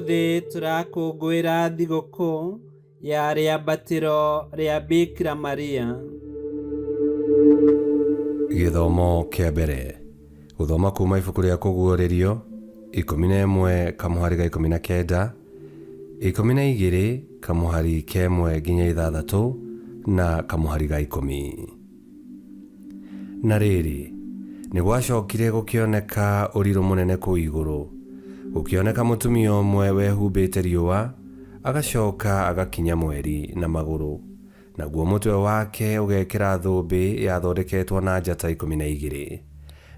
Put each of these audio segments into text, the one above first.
Ũmũthĩ tũrakũngũĩra thigũkũ ya rĩambatĩro rĩa Bikira Maria. Gĩthomo kĩa mbere. Gũthoma kuuma ibuku rĩa kũguũrĩrio 11:19, 12:1-6 na 10:10. Na rĩrĩ, nĩ gwacokire gũkĩoneka ũrirũ mũnene kũu igũrũ, gũkĩoneka mũtumia ũmwe wehumbĩte riũa, agacoka agakinya mweri na magũrũ, naguo mũtwe wake ũgekĩra thũmbĩ yathondeketwo na njata 12.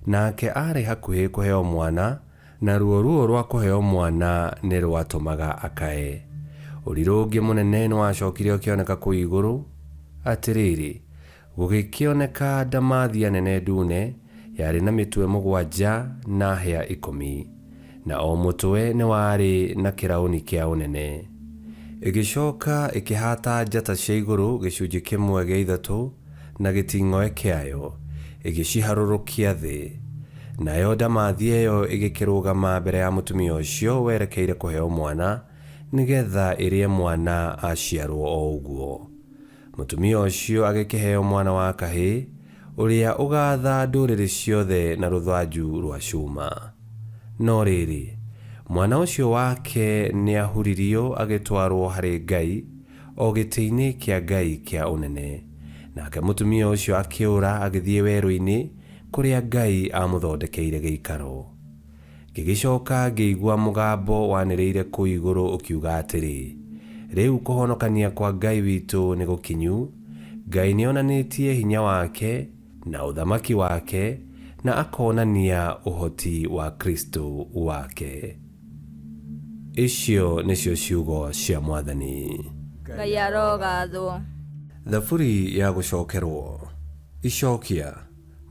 Nake arĩ hakuhĩ kũheo mwana, na ruo rwa kũheo mwana nĩ rwatũmaga akae. Ũrirũ ũngĩ mũnene nĩ wacokire ũkĩoneka kũu igũrũ, atĩrĩrĩ, gũgĩkĩoneka ndamathia nene ndune yarĩ na mĩtwe 7 na hĩa 10, na o mũtwe nĩ warĩ na kĩraũni kĩa ũnene. Ĩgĩcoka ĩkĩhata njata cia igũrũ gĩcunjĩ 1/3 na gĩting'oe kĩayo, ĩgĩciharũrũkia thĩ. Nayo ndamathia ĩyo ĩgĩkĩrũgama mbere ya mũtumia ũcio werekeire kũheo mwana, nĩgetha ĩrĩe mwana aciarwo o ũguo. Mũtumia ũcio agĩkĩheo mwana wa kahĩĩ, ũrĩa ũgatha ndũrĩrĩ ciothe na rũthanju rwa cuma. No rĩrĩ, mwana ũcio wake nĩ ahuririo agĩtwarwo harĩ Ngai, o gĩtĩ-inĩ kĩa Ngai kĩa ũnene. Nake mũtumia ũcio akĩũra agĩthiĩ werũ-inĩ kũrĩa Ngai amũthondekeire gĩikaro. Gĩgĩcoka ngĩigua mũgambo wanĩrĩire kũu igũrũ ũkiuga atĩrĩ, rĩu kũhonokania kwa Ngai witũ nĩ gũkinyu. Ngai nĩonanĩtie hinya wake na ũthamaki wake, na akonania ũhoti wa Kristo wake. Icio nĩcio ciugo cia Mwathani. Ngai arogathwo. Thaburi ya gũcokerwo. Icokia.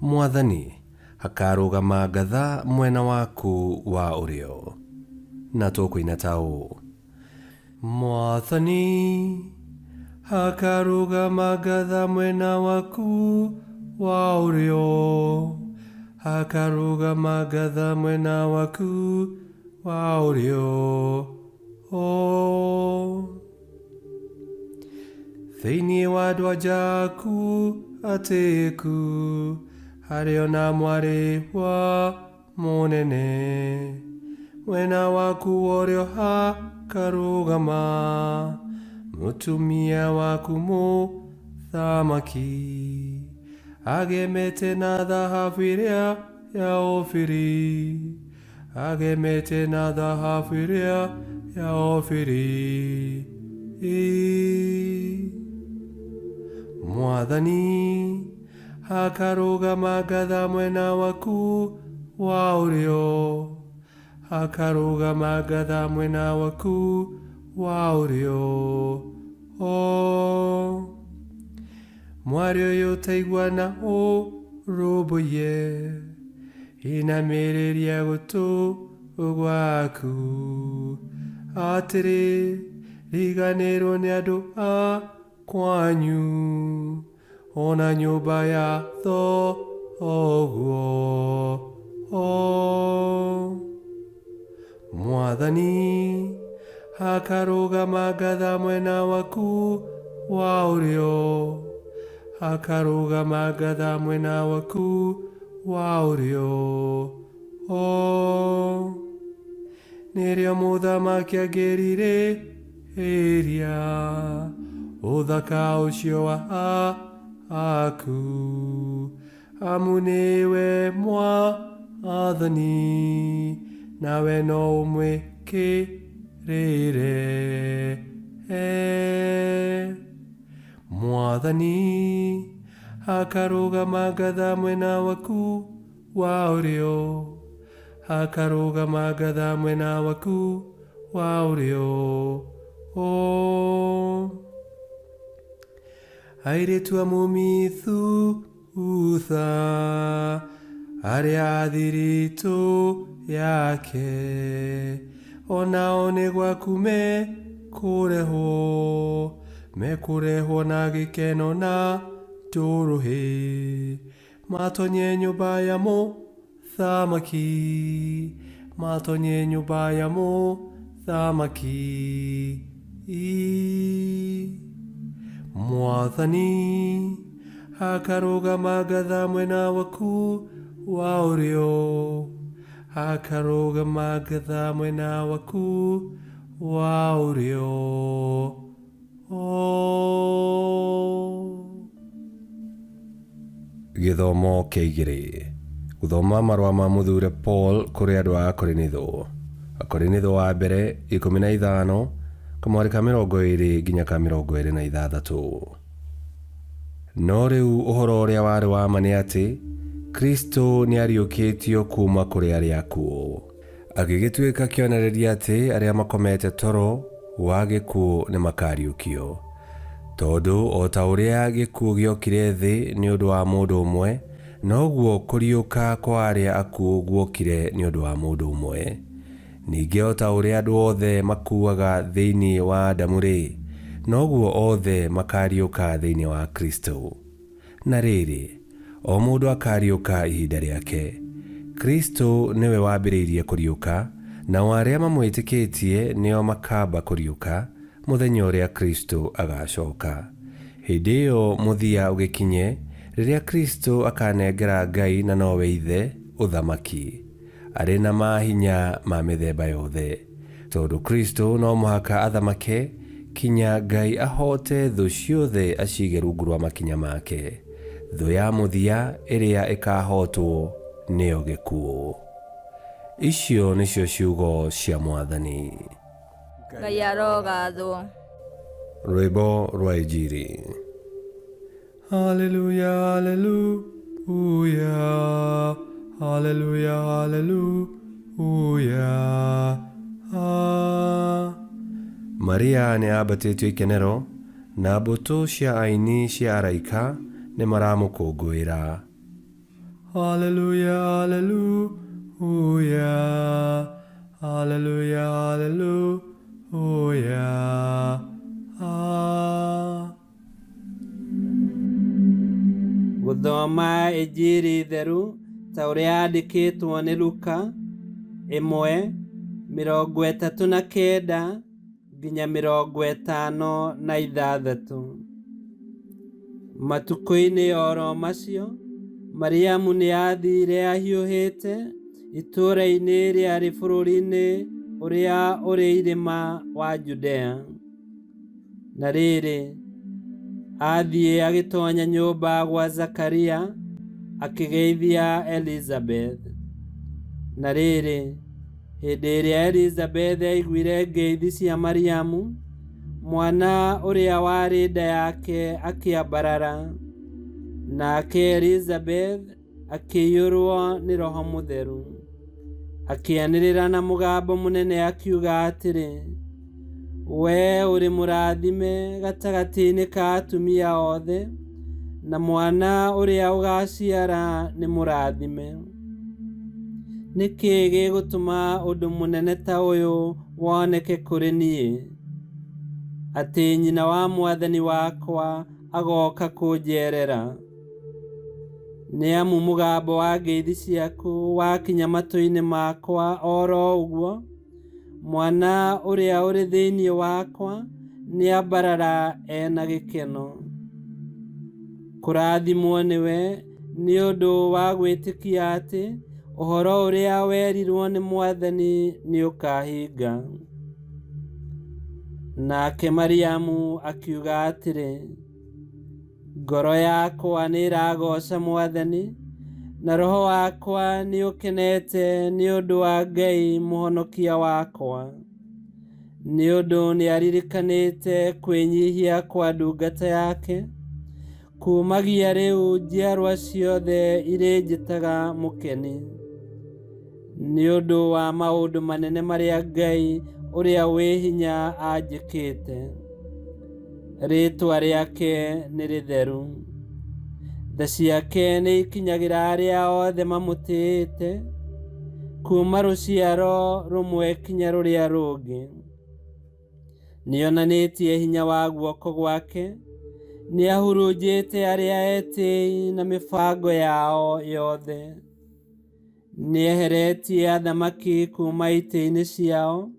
Mwathani hakarũgama ngatha mwena waku wa ũrĩo. Na tũkũina ta ũũ. Mwathani hakarũgama ngatha mwena waku wa ũrĩo. Hakarũgama ngatha mwena waku wa ũrĩo. Thĩinĩ wa ndwanja aku atĩku, harĩ ona mwarĩ wa mũnene. Mwena waku wa ũrĩo hakarũgama mũtumia waku mũthamaki, agemete na thahabu ĩrĩa ya Ofiri, agemete na thahabu ĩrĩa ya Ofiri. Mwathani hakarũgama ngatha mwena waku wa ũrĩo. Hakarũgama ngatha mwena waku wa ũrĩo. Mwarĩ ũyũ ũtaigua na ũrũmbũiye, inamĩrĩria gũtũ gwaku. Atĩrĩ, riganĩrwo nĩ andũ a kwanyu, ona nyũmba ya thoguo. Mwathani hakarũgama ngatha mwena waku wa ũrĩo. Hakarũgama ngatha mwena waku wa ũrĩo. Nĩrĩo mũthamaki angĩrirĩria ũthaka ũcio wa aku, amu nĩwe Mwathani, nawe no ũmwĩkĩrĩre. Mwathani hakarũgama ngatha mwena waku wa ũrĩo. Hakarũgama ngatha mwena waku wa ũrĩo. Airĩtu a mũmithutha, arĩa a thiritũ yake, onao nĩ gwaku mekũrehwo na gĩkeno na tũrũhĩ. Matonye nyũmba ya mũthamaki, matonye nyũmba ya mũthamaki. thamaki. Mwathani akarũgama ngatha mwena waku wa ũrĩo, akarũgama ngatha mwena waku wa ũrĩo. Gĩthomo kĩa 2. Gũthoma marũa ma mũthure Paul kũrĩ andũ a Korinitho. Akorinitho wa mbere 15 kamweri ka 20 nginya ka 26. No rĩu ũhoro ũrĩa warĩ wa ma nĩ atĩ Kristo nĩ ariũkĩtio kuma kũrĩ arĩa akuũ, agĩgĩtuĩka kĩonereria atĩ arĩa makomete toro wa gĩkuũ nĩ makariũkio. Tondũ o ta ũrĩa gĩkuũ gĩokire thĩ nĩ ũndũ wa mũndũ ũmwe, noguo kũriũka kwa arĩa akuũ guokire nĩ ũndũ wa mũndũ ũmwe. Ningĩ o ta ũrĩa andũ othe makuaga thĩinĩ wa Adamu-rĩ, noguo othe makariũka thĩinĩ wa Kristo. Na rĩrĩ, o mũndũ akariũka ihinda rĩake. Kristo nĩwe wambĩrĩirie kũriũka, nao arĩa mamwĩtĩkĩtie nĩo makamba kũriũka mũthenya ũrĩa Kristo agacoka. Hĩndĩ ĩyo mũthia ũgĩkinye, rĩrĩa Kristo akanengera Ngai na nowe Ithe ũthamaki, arĩ na mahinya ma mĩthemba yothe. Tondũ Kristo no mũhaka athamake kinya Ngai ahote thũ ciothe acige rungu rwa makinya make. Thũ ya mũthia ĩrĩa ĩkahotwo nĩyo gĩkuũ. Icio nĩcio ciugo cia Mwathani. Ngai arogathwo. Rwĩmbo rwa Injili. Haleluya, haleluya, haleluya, haleluya. Maria nĩ ambatĩtio ikenero, na mbũtũ cia aini cia araika nĩ maramũkũngũĩra. Haleluya, haleluya, haleluya, haleluya. Gũthoma Injili theru ta ũrĩa yandĩkĩtwo nĩ Luka 1:39 nginya 56. Matukũ-inĩ oro macio, Mariamu nĩ athire ahiũhĩte itũũra-inĩ rĩarĩ bũrũri-inĩ ũrĩa ũrĩ irĩma wa Judea. Na rĩrĩ, athiĩ agĩtonya nyũmba gwa Zakaria akĩgeithia Elizabeth. Na rĩrĩ, hĩndĩ ĩrĩa Elizabeth aiguire ngeithi cia Mariamu, mwana ũrĩa warĩ nda yake akĩambarara, nake Elizabeth akĩiyũrwo nĩ Roho Mũtheru. Akĩanĩrĩra na mũgambo mũnene akiuga atĩrĩ, "Wee ũrĩ mũrathime gatagatĩ-inĩ ka atumia othe, na mwana ũrĩa ũgaciara nĩ mũrathime. Nĩkĩ gĩgũtũma ũndũ mũnene ta ũyũ woneke kũrĩ niĩ, atĩ nyina wa Mwathani wakwa agoka kũnjerera? Nĩamu mũgambo wa ngeithi ciaku wakinya matũ-inĩ makwa, oro ũguo mwana ũrĩa ũrĩ thĩinĩ wakwa nĩambarara ena gĩkeno. Kũrathimwo nĩwe nĩ ũndũ wa gwĩtĩkia atĩ ũhoro ũrĩa werirwo nĩ Mwathani nĩ ũkahinga." Nake Mariamu akiuga atĩrĩ, "Ngoro yakwa nĩ ĩragooca Mwathani, na roho wakwa nĩ ũkenete nĩ ũndũ wa Ngai mũhonokia wakwa, nĩ ũndũ nĩ aririkanĩte kwĩnyihia kwa ndungata yake. Kumagia rĩu njiarwa ciothe irĩnjĩtaga mũkeni, nĩ ũndũ wa maũndũ manene marĩa Ngai ũrĩa wĩ hinya anjĩkĩte. Rĩĩtwa rĩake nĩ rĩtheru. Tha ciake nĩ ikinyagĩra arĩa othe mamũtĩĩte, kuma rũciaro rũmwe kinya rũrĩa rũngĩ. Nĩonanĩtie hinya wa guoko gwake, nĩahurunjĩte arĩa etĩĩi na mĩbango yao yothe. Nĩeheretie athamaki kuma itĩ-inĩ ciao,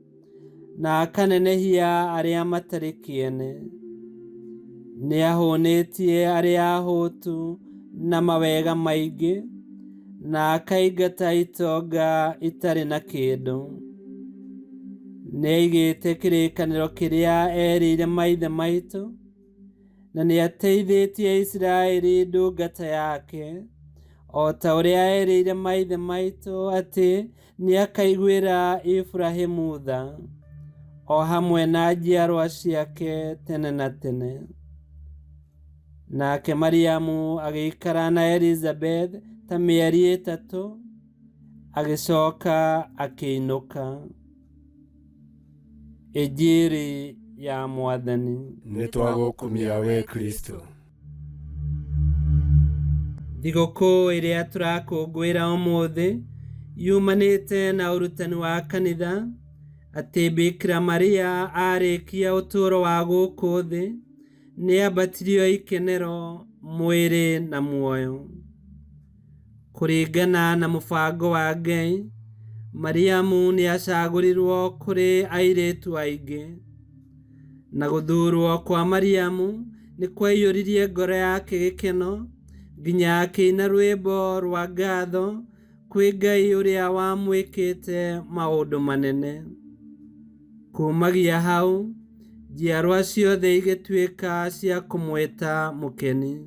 na akanenehia arĩa matarĩ kĩene. Nĩahũnĩtie arĩa ahũtu na mawega maingĩ, na akaingata itonga itarĩ na kĩndũ. Nĩaigĩte kĩrĩkanĩro kĩrĩa erĩire maithe maitũ, na nĩateithĩtie Isiraeli ndungata yake, o ta ũrĩa erĩire maithe maitũ atĩ nĩakaiguĩra Ibrahimu tha, o hamwe na njiarwa ciake tene na tene. Nake Mariamu agĩikara na Elizabeth ta mĩeri 3, agĩcoka akĩinũka. Injili ya Mwathani. Nĩtwagũkumia we Kristo. Thigũkũ ĩrĩa tũrakũngũĩra ũmũthĩ yumanĩte na ũrutani wa kanitha atĩ Bikira Maria arĩkia ũtũũro wa gũkũ thĩ nĩambatirio ikenero, mwĩrĩ na muoyo. Kũringana na mũbango wa Ngai, Mariamu nĩacagũrirwo kũrĩ airĩtu aingĩ, na gũthurwo kwa Mariamu nĩkwaiyũririe ngoro yake gĩkeno, nginya akĩina rwĩmbo rwa ngatho kwĩ Ngai ũrĩa wamwĩkĩte maũndũ manene. Kumagia hau, njiarwa ciothe igĩtuĩka cia kũmwĩta mũkeni.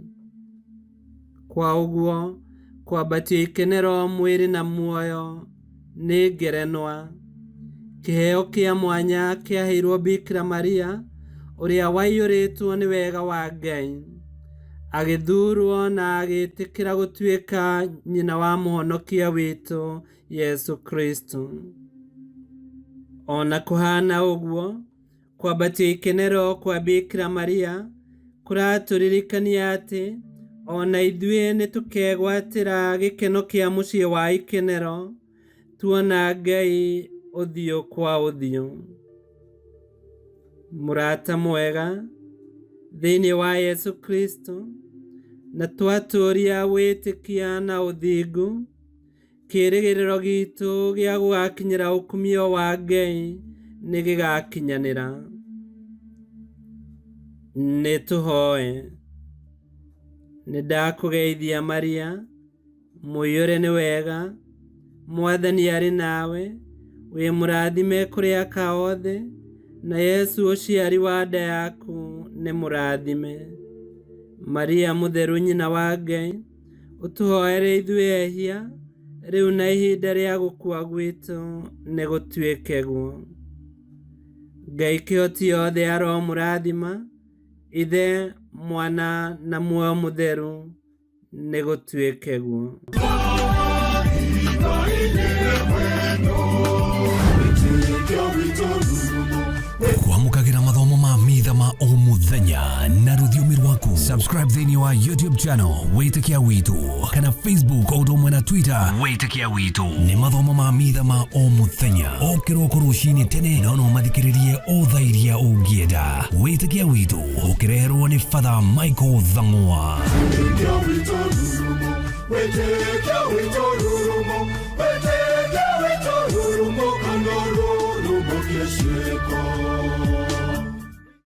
Kwa ũguo, kwambatio ikenero, mwĩrĩ na muoyo nĩ ngerenwa. Kĩheo kĩa mwanya kĩaheirwo Bikira Maria, ũrĩa waiyũrĩtwo nĩ wega wa Ngai, agĩthurwo na agĩtĩkĩra gũtuĩka nyina wa mũhonokia witũ Yesu Kristo. Ona kũhana ũguo, kwambatio ikenero kwa Bikira Maria kũratũririkania atĩ ona ithuĩ nĩtũkegwatĩra gĩkeno kĩa mũciĩ wa ikenero, tuona Ngai ũthiũ kwa ũthiũ. Mũrata mwega, thĩinĩ wa Yesu Kristo, na twatũũria wĩtĩkia na ũthingu, kĩĩrĩgĩrĩro gitũ gĩa gũgakinyĩra ũkumio wa Ngai nĩgĩgakinyanĩra. Nĩtũhoe. Nĩndakũgeithia Maria, mũiyũre nĩ wega, Mwathani arĩ nawe, wĩ mũrathime kũrĩ aka othe, na Yesu ũciari wa nda yaku nĩ mũrathime. Maria mũtheru nyina wa Ngai, ũtũhoere ithuĩ ehia, rĩu na ihinda rĩa gũkua gwitũ nĩ gũtuĩke guo. Ngai kĩhoti yothe aromũrathima, Ithe, Mwana na Muoyo Mũtheru, nĩ gũtuĩke guo. Kwamũkagĩra mathomo ma Mitha ma o mũthenya na rũthiomi rwaku. Subscribe thĩinĩ wa YouTube channel Witikia Witu, kana Facebook o ũndũ ũmwe na Twitter Witikia Witu. Nĩ mathomo ma Mitha ma o mũthenya, o kĩroko rũcinĩ tene, na no mathikĩrĩrie o thaa iria ũngĩenda. Witikia Witu ũkĩreherwo nĩ Father Michael Thang'wa. Witikia Witu rurumo, Witikia Witu rurumo, Witikia Witu rurumo, kando rurumo kiesheko.